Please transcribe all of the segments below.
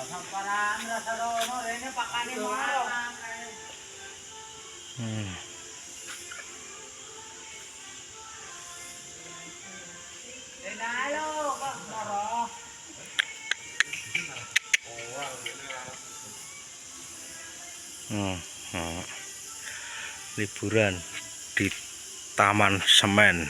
Samparan rasa rono rene pakane mau. Denalo kok moro. Liburan di Taman Semen.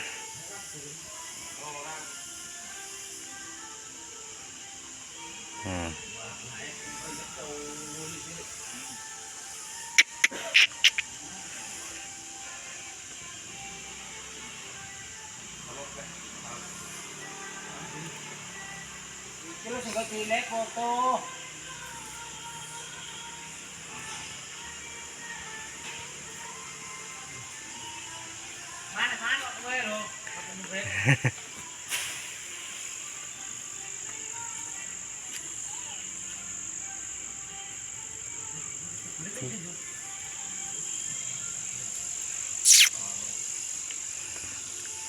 Iki lho sing cilik foto. Mana kok kowe lho.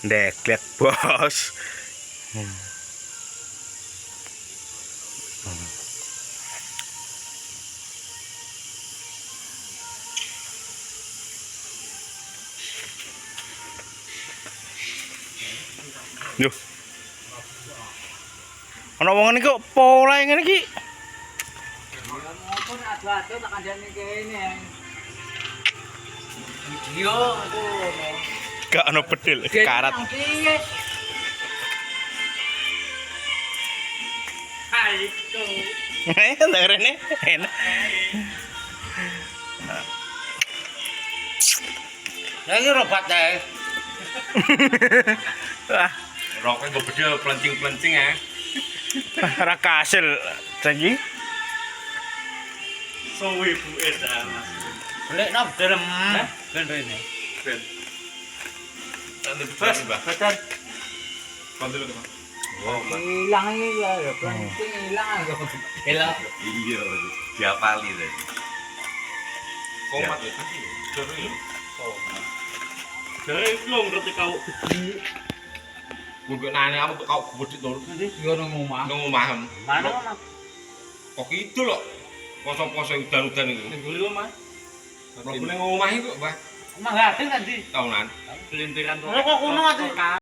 Deklek bos. Yo. Ana wong ngene kok pola ngene iki. Ngopo adu-adu tak kandhane kene. Video aduh. Gak ana bedil karat. Hai itu. Dengerene enak. Lagi robat deh. Wah, Rokoknya gue bedil pelencing-pelencing ya. ra kasil saiki. Sowi bu Eda mas. Boleh nop dalam. Ben rene. Ben. Tanda bebas mbak. Betul. Kontil itu mas. Oh mas. Hilang ini ya, penting hilang aja. Hilang. Iya lagi. Diapali tadi. Komat ya. Dari komat. Dari belum ngerti kau gede. Gue nanya apa tuh kau gede tuh. Nanti juga ngomong. Ngomong Mana mana? kok itu loh. Poso-poso udan-udan itu. Gue loh mas. Problemnya ngomong itu mbak. Emang nggak ada tadi. Tahunan. Pelintiran tuh. Kok kuno tuh?